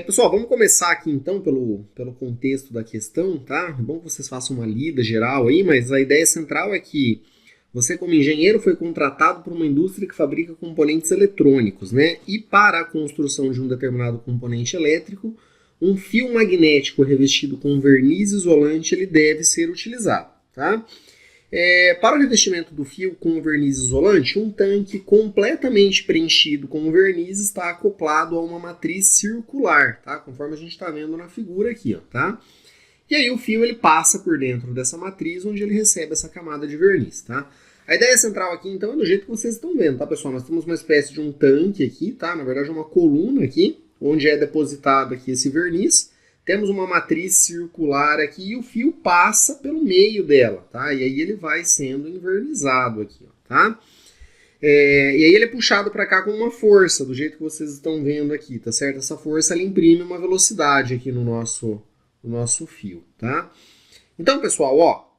Pessoal, vamos começar aqui então pelo contexto da questão, tá? É bom que vocês façam uma lida geral aí, mas a ideia central é que você, como engenheiro, foi contratado por uma indústria que fabrica componentes eletrônicos, né? E para a construção de um determinado componente elétrico, um fio magnético revestido com verniz isolante ele deve ser utilizado, tá? Para o revestimento do fio com verniz isolante, um tanque completamente preenchido com verniz está acoplado a uma matriz circular, tá? Conforme a gente está vendo na figura aqui, ó, tá? E aí o fio ele passa por dentro dessa matriz, onde ele recebe essa camada de verniz, tá? A ideia central aqui, então, é do jeito que vocês estão vendo, tá, pessoal? Nós temos uma espécie de um tanque aqui, tá? Na verdade, uma coluna aqui, onde é depositado aqui esse verniz. Temos uma matriz circular aqui e o fio passa pelo meio dela, tá? E aí ele vai sendo envernizado aqui, ó, tá? E aí ele é puxado para cá com uma força, do jeito que vocês estão vendo aqui, tá certo? Essa força ela imprime uma velocidade aqui no nosso fio, tá? Então, pessoal, ó,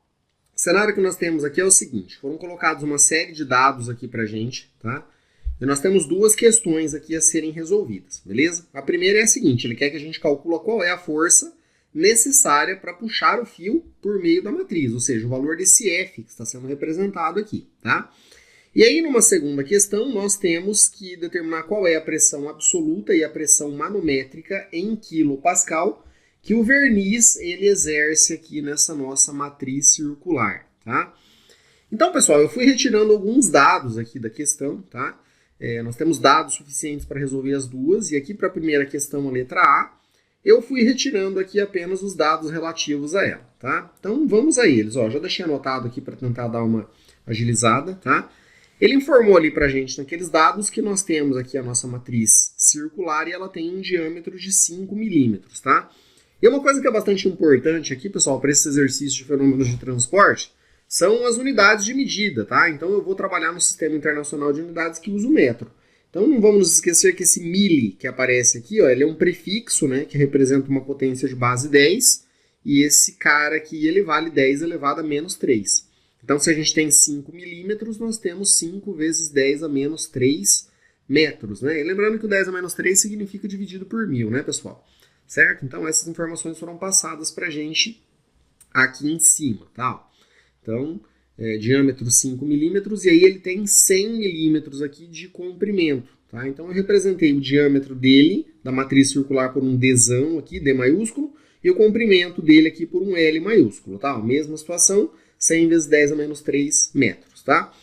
o cenário que nós temos aqui é o seguinte: foram colocados uma série de dados aqui pra gente, tá? E nós temos duas questões aqui a serem resolvidas, beleza? A primeira é a seguinte: ele quer que a gente calcule qual é a força necessária para puxar o fio por meio da matriz, ou seja, o valor desse F que está sendo representado aqui, tá? E aí, numa segunda questão, nós temos que determinar qual é a pressão absoluta e a pressão manométrica em quilopascal que o verniz ele exerce aqui nessa nossa matriz circular, tá? Então, pessoal, eu fui retirando alguns dados aqui da questão, tá? Nós temos dados suficientes para resolver as duas, e aqui para a primeira questão, a letra A, eu fui retirando aqui apenas os dados relativos a ela, tá? Então, vamos a eles, ó, já deixei anotado aqui para tentar dar uma agilizada, tá? Ele informou ali para a gente naqueles dados que nós temos aqui a nossa matriz circular e ela tem um diâmetro de 5 milímetros, tá? E uma coisa que é bastante importante aqui, pessoal, para esse exercício de fenômenos de transporte, são as unidades de medida, tá? Então eu vou trabalhar no Sistema Internacional de Unidades que usa o metro. Então não vamos nos esquecer que esse mili que aparece aqui, ó, ele é um prefixo, né, que representa uma potência de base 10, e esse cara aqui, ele vale 10 elevado a menos 3. Então se a gente tem 5 milímetros, nós temos 5 vezes 10 a menos 3 metros, né? E lembrando que o 10 a menos 3 significa dividido por 1000, né, pessoal? Certo? Então essas informações foram passadas para a gente aqui em cima, tá? Então, diâmetro 5 milímetros, e aí ele tem 100 milímetros aqui de comprimento, tá? Então eu representei o diâmetro dele, da matriz circular, por um Dzão aqui, D maiúsculo, e o comprimento dele aqui por um L maiúsculo, tá? Mesma situação, 100 vezes 10 a menos 3 metros, tá?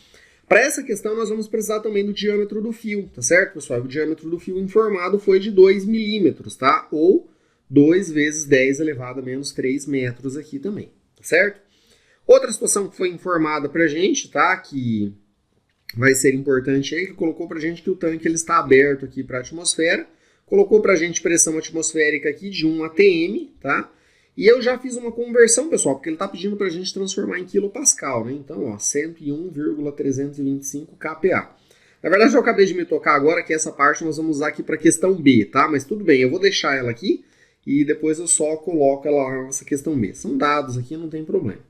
Para essa questão, nós vamos precisar também do diâmetro do fio, tá certo, pessoal? O diâmetro do fio informado foi de 2 milímetros, tá? Ou 2 vezes 10 elevado a menos 3 metros aqui também, tá certo? Outra situação que foi informada para a gente, tá? Que vai ser importante aí, que colocou para a gente que o tanque ele está aberto aqui para a atmosfera, colocou para a gente pressão atmosférica aqui de 1 atm, tá? E eu já fiz uma conversão, pessoal, porque ele está pedindo para a gente transformar em quilopascal, né? Então, ó, 101,325 kPa. Na verdade, eu acabei de me tocar agora que essa parte nós vamos usar aqui para a questão B, tá? Mas tudo bem, eu vou deixar ela aqui e depois eu só coloco ela nessa questão B. São dados aqui, não tem problema.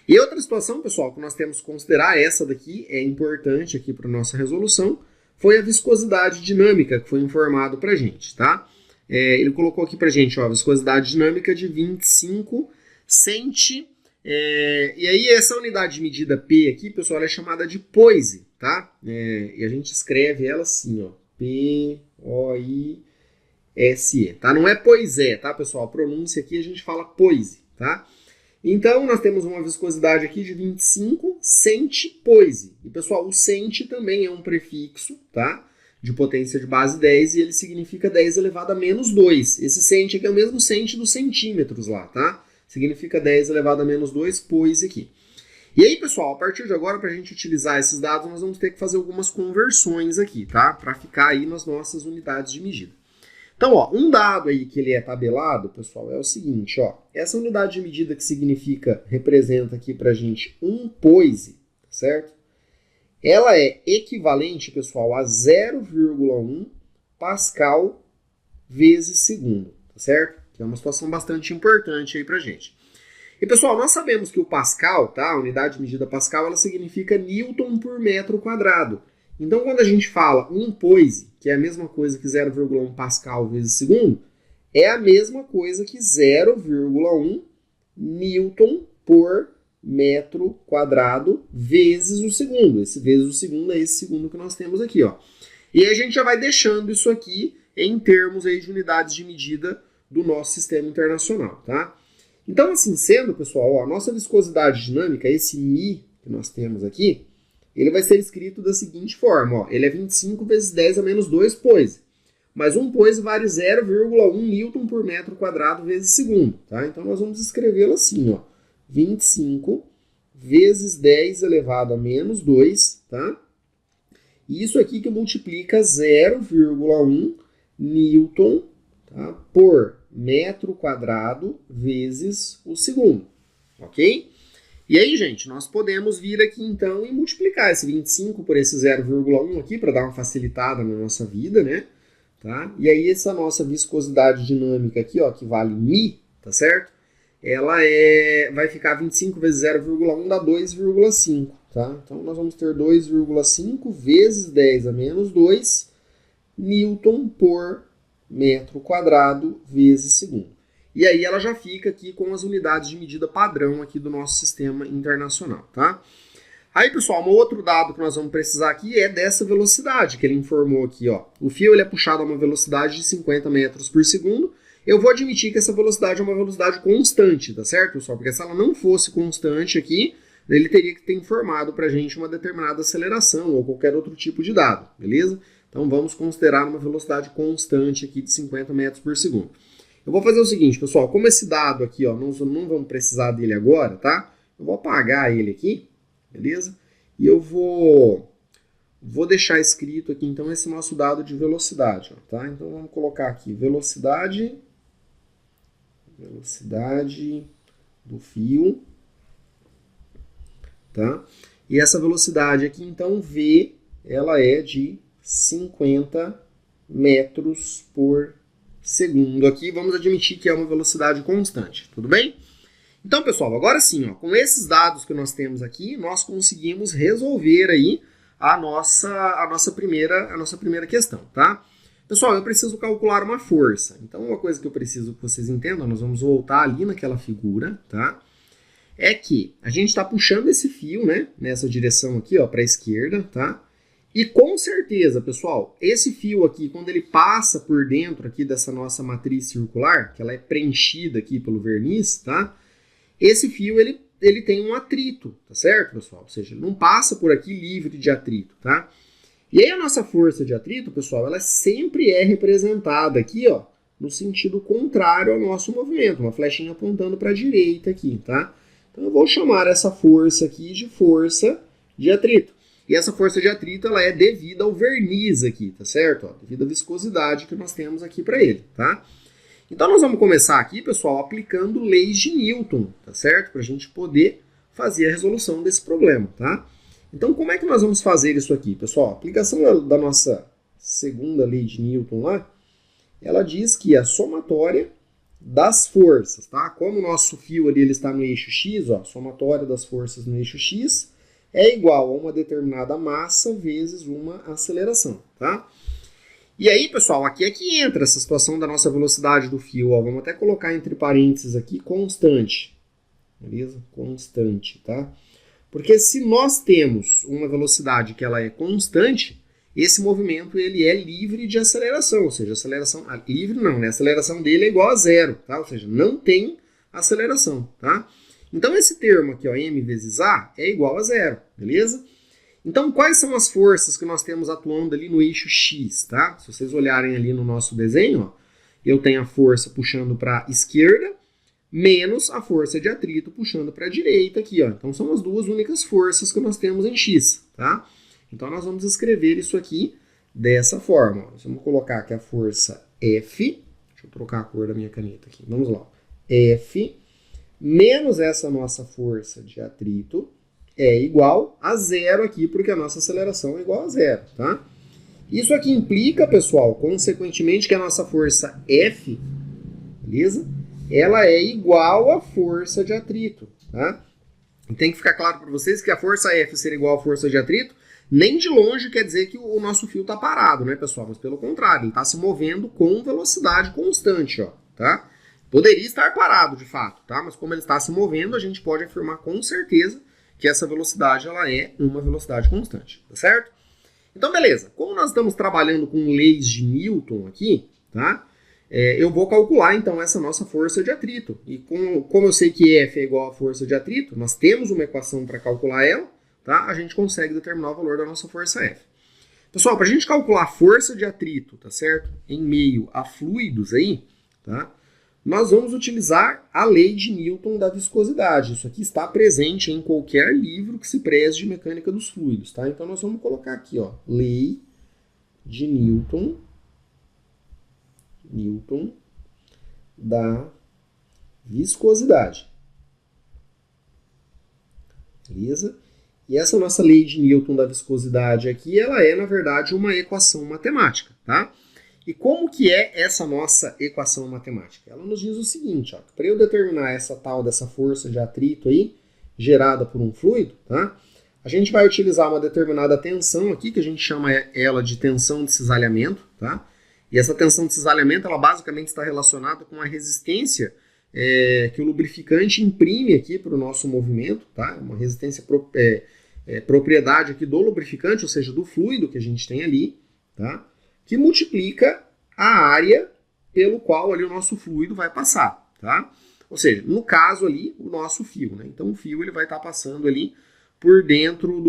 E outra situação, pessoal, que nós temos que considerar, essa daqui é importante aqui para a nossa resolução, foi a viscosidade dinâmica que foi informado para a gente, tá? Ele colocou aqui para a gente, ó, a viscosidade dinâmica de 25 cent. E aí essa unidade de medida P aqui, pessoal, ela é chamada de poise, tá? E a gente escreve ela assim, ó, P-O-I-S-E, tá? Não é poisé, tá, pessoal? A pronúncia aqui a gente fala poise, tá? Então, nós temos uma viscosidade aqui de 25 cent poise. E, pessoal, o cent também é um prefixo, tá? De potência de base 10 e ele significa 10 elevado a menos 2. Esse cent aqui é o mesmo cent dos centímetros lá, tá? Significa 10 elevado a menos 2 poise aqui. E aí, pessoal, a partir de agora, para a gente utilizar esses dados, nós vamos ter que fazer algumas conversões aqui, tá? Para ficar aí nas nossas unidades de medida. Então, ó, um dado aí que ele é tabelado, pessoal, é o seguinte, ó. Essa unidade de medida que representa aqui pra gente um poise, certo? Ela é equivalente, pessoal, a 0,1 pascal vezes segundo, tá certo? Que é uma situação bastante importante aí pra gente. E, pessoal, nós sabemos que o pascal, tá? A unidade de medida pascal, ela significa newton por metro quadrado. Então, quando a gente fala um poise, que é a mesma coisa que 0,1 pascal vezes segundo, é a mesma coisa que 0,1 Newton por metro quadrado vezes o segundo. Esse vezes o segundo é esse segundo que nós temos aqui, ó. E a gente já vai deixando isso aqui em termos aí de unidades de medida do nosso sistema internacional, tá? Então, assim sendo, pessoal, ó, a nossa viscosidade dinâmica, esse μ que nós temos aqui, ele vai ser escrito da seguinte forma, ó, ele é 25 vezes 10 a menos 2 poise. Mas 1 poise vale 0,1 Newton por metro quadrado vezes segundo, tá? Então, nós vamos escrevê-lo assim, ó, 25 vezes 10 elevado a menos 2, tá? E isso aqui que multiplica 0,1 Newton, tá, por metro quadrado vezes o segundo, ok? E aí, gente, nós podemos vir aqui então e multiplicar esse 25 por esse 0,1 aqui para dar uma facilitada na nossa vida, né? Tá? E aí essa nossa viscosidade dinâmica aqui, ó, que vale μ, tá certo? Ela vai ficar 25 vezes 0,1 dá 2,5, tá? Então nós vamos ter 2,5 vezes 10 a menos 2 Newton por metro quadrado vezes segundo. E aí ela já fica aqui com as unidades de medida padrão aqui do nosso sistema internacional, tá? Aí, pessoal, um outro dado que nós vamos precisar aqui é dessa velocidade que ele informou aqui, ó. O fio ele é puxado a uma velocidade de 50 metros por segundo. Eu vou admitir que essa velocidade é uma velocidade constante, tá certo, pessoal? Porque se ela não fosse constante aqui, ele teria que ter informado pra gente uma determinada aceleração ou qualquer outro tipo de dado, beleza? Então vamos considerar uma velocidade constante aqui de 50 metros por segundo. Eu vou fazer o seguinte, pessoal, como esse dado aqui, ó, não vamos precisar dele agora, tá? Eu vou apagar ele aqui, beleza? E eu vou deixar escrito aqui, então, esse nosso dado de velocidade, ó, tá? Então vamos colocar aqui velocidade do fio, tá? E essa velocidade aqui, então, V, ela é de 50 metros por segundo. Aqui vamos admitir que é uma velocidade constante, tudo bem? Então, pessoal, agora sim, ó, com esses dados que nós temos aqui, nós conseguimos resolver aí a nossa primeira questão, tá? Pessoal, eu preciso calcular uma força. Então, uma coisa que eu preciso que vocês entendam, nós vamos voltar ali naquela figura, tá? É que a gente está puxando esse fio, né, nessa direção aqui, ó, para a esquerda, tá? E com certeza, pessoal, esse fio aqui, quando ele passa por dentro aqui dessa nossa matriz circular, que ela é preenchida aqui pelo verniz, tá? Esse fio, ele tem um atrito, tá certo, pessoal? Ou seja, ele não passa por aqui livre de atrito, tá? E aí a nossa força de atrito, pessoal, ela sempre é representada aqui, ó, no sentido contrário ao nosso movimento, uma flechinha apontando para a direita aqui, tá? Então eu vou chamar essa força aqui de força de atrito. E essa força de atrito, ela é devida ao verniz aqui, tá certo? Ó, devido à viscosidade que nós temos aqui para ele, tá? Então nós vamos começar aqui, pessoal, aplicando leis de Newton, tá certo? Para a gente poder fazer a resolução desse problema, tá? Então como é que nós vamos fazer isso aqui, pessoal? A aplicação da nossa segunda lei de Newton lá, ela diz que a somatória das forças, tá? Como o nosso fio ali ele está no eixo X, ó, a somatória das forças no eixo X é igual a uma determinada massa vezes uma aceleração, tá? E aí, pessoal, aqui é que entra essa situação da nossa velocidade do fio, ó. Vamos até colocar entre parênteses aqui constante, beleza? Constante, tá? Porque se nós temos uma velocidade que ela é constante, esse movimento ele é livre de aceleração, ou seja, aceleração livre não, né? A aceleração dele é igual a zero, tá? Ou seja, não tem aceleração, tá? Então esse termo aqui, ó, m vezes a, é igual a zero, beleza? Então quais são as forças que nós temos atuando ali no eixo X, tá? Se vocês olharem ali no nosso desenho, ó, eu tenho a força puxando para a esquerda, menos a força de atrito puxando para a direita aqui, ó. Então são as duas únicas forças que nós temos em X, tá? Então nós vamos escrever isso aqui dessa forma. Ó. Vamos colocar aqui a força F, deixa eu trocar a cor da minha caneta aqui, vamos lá. F menos essa nossa força de atrito é igual a zero aqui, porque a nossa aceleração é igual a zero, tá? Isso aqui implica, pessoal, consequentemente, que a nossa força F, beleza? Ela é igual à força de atrito, tá? E tem que ficar claro para vocês que a força F ser igual à força de atrito Nem de longe quer dizer que o nosso fio está parado, né, pessoal? Mas pelo contrário, ele está se movendo com velocidade constante, ó, tá? Poderia estar parado, de fato, tá? Mas como ele está se movendo, a gente pode afirmar com certeza que essa velocidade ela é uma velocidade constante, tá certo? Então, beleza. Como nós estamos trabalhando com leis de Newton aqui, tá? Eu vou calcular, então, essa nossa força de atrito. E como eu sei que F é igual à força de atrito, nós temos uma equação para calcular ela, tá? A gente consegue determinar o valor da nossa força F. Pessoal, para a gente calcular a força de atrito, tá certo? Em meio a fluidos aí, tá? Nós vamos utilizar a lei de Newton da viscosidade. Isso aqui está presente em qualquer livro que se preze de mecânica dos fluidos, tá? Então nós vamos colocar aqui, ó, lei de Newton da viscosidade. Beleza? E essa nossa lei de Newton da viscosidade aqui, ela é, na verdade, uma equação matemática, tá? E como que é essa nossa equação matemática? Ela nos diz o seguinte, ó, para eu determinar essa tal dessa força de atrito aí, gerada por um fluido, tá? A gente vai utilizar uma determinada tensão aqui, que a gente chama ela de tensão de cisalhamento, tá? E essa tensão de cisalhamento, ela basicamente está relacionada com a resistência que o lubrificante imprime aqui para o nosso movimento, tá? Uma resistência, propriedade aqui do lubrificante, ou seja, do fluido que a gente tem ali, tá? Que multiplica a área pelo qual ali o nosso fluido vai passar, tá? Ou seja, no caso ali, o nosso fio, né? Então o fio ele vai estar passando ali por dentro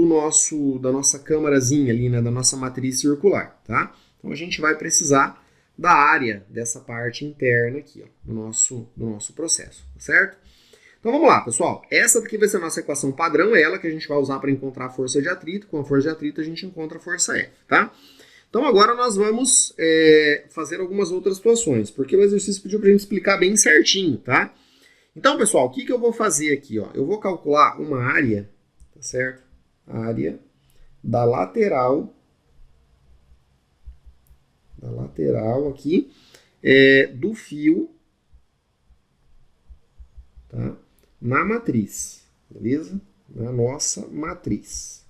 da nossa câmarazinha ali, né? Da nossa matriz circular, tá? Então a gente vai precisar da área dessa parte interna aqui, ó, do nosso processo, tá certo? Então vamos lá, pessoal. Essa daqui vai ser a nossa equação padrão, é ela que a gente vai usar para encontrar a força de atrito. Com a força de atrito a gente encontra a força F, tá? Então agora nós vamos fazer algumas outras situações, porque o exercício pediu para a gente explicar bem certinho, tá? Então, pessoal, o que eu vou fazer aqui? Ó? Eu vou calcular uma área, tá certo? A área da lateral aqui do fio, tá? Na matriz, beleza? Na nossa matriz,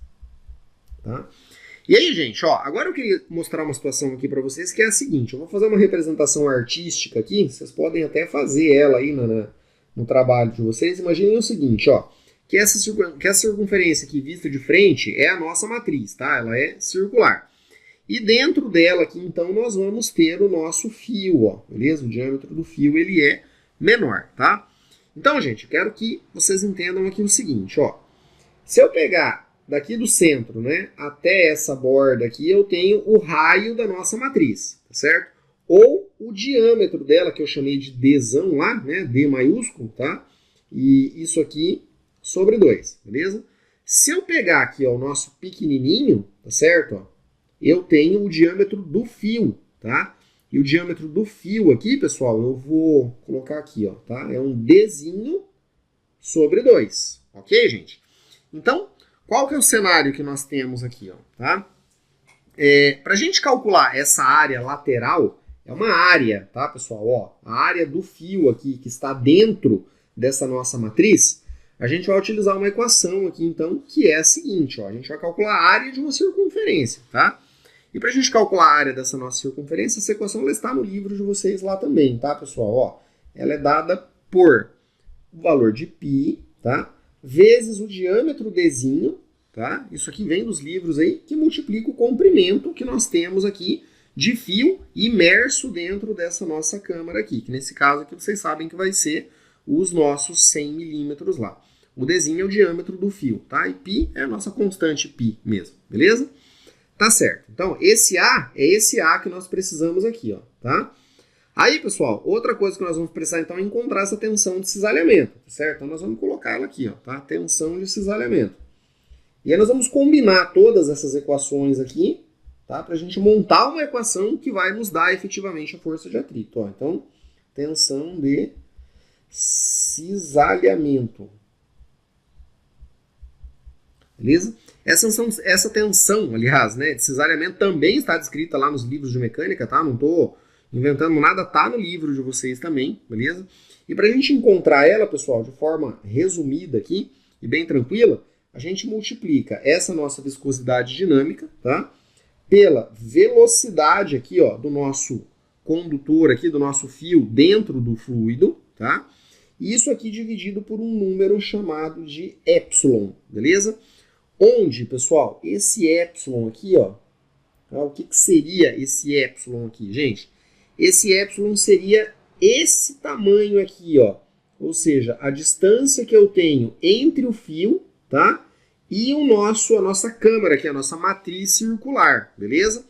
tá? E aí, gente, ó, agora eu queria mostrar uma situação aqui para vocês que é a seguinte, eu vou fazer uma representação artística aqui, vocês podem até fazer ela aí no trabalho de vocês. Imaginem o seguinte, ó, que essa circunferência aqui vista de frente é a nossa matriz, tá? Ela é circular. E dentro dela aqui, então, nós vamos ter o nosso fio, ó, beleza? O diâmetro do fio, ele é menor, tá? Então, gente, eu quero que vocês entendam aqui o seguinte, ó, se eu pegar daqui do centro, né, até essa borda aqui, eu tenho o raio da nossa matriz, tá certo? Ou o diâmetro dela, que eu chamei de Dzão lá, né, D maiúsculo, tá? E isso aqui sobre 2, beleza? Se eu pegar aqui, ó, o nosso pequenininho, tá certo? Ó, eu tenho o diâmetro do fio, tá? E o diâmetro do fio aqui, pessoal, eu vou colocar aqui, ó, tá? É um Dzinho sobre 2, ok, gente? Então, qual que é o cenário que nós temos aqui, ó, tá? Para a gente calcular essa área lateral, é uma área, tá, pessoal? Ó, a área do fio aqui, que está dentro dessa nossa matriz, a gente vai utilizar uma equação aqui, então, que é a seguinte, ó, a gente vai calcular a área de uma circunferência, tá? E para a gente calcular a área dessa nossa circunferência, essa equação ela está no livro de vocês lá também, tá, pessoal? Ó, ela é dada por o valor de π, tá? Vezes o diâmetro Dzinho, tá? Isso aqui vem dos livros aí, que multiplica o comprimento que nós temos aqui de fio imerso dentro dessa nossa câmara aqui, que nesse caso aqui vocês sabem que vai ser os nossos 100 milímetros lá. O Dzinho é o diâmetro do fio, tá? E π é a nossa constante π mesmo, beleza? Tá certo. Então, esse A é esse A que nós precisamos aqui, ó, tá? Aí, pessoal, outra coisa que nós vamos precisar, então, é encontrar essa tensão de cisalhamento, certo? Então, nós vamos colocar ela aqui, ó, tá? Tensão de cisalhamento. E aí nós vamos combinar todas essas equações aqui, tá? Para a gente montar uma equação que vai nos dar efetivamente a força de atrito, ó. Então, tensão de cisalhamento. Beleza? Essa tensão, aliás, né, de cisalhamento também está descrita lá nos livros de mecânica, tá? Não estou inventando nada, tá no livro de vocês também, beleza? E para a gente encontrar ela, pessoal, de forma resumida aqui e bem tranquila, A gente multiplica essa nossa viscosidade dinâmica, tá? Pela velocidade aqui, ó, do nosso condutor aqui, do nosso fio dentro do fluido, tá? Isso aqui dividido por um número chamado de epsilon, beleza? Onde, pessoal, esse epsilon aqui, ó, tá? O que seria esse epsilon aqui, gente? Esse epsilon seria esse tamanho aqui, ó, ou seja, a distância que eu tenho entre o fio, tá? E a nossa câmara, que é a nossa matriz circular, beleza?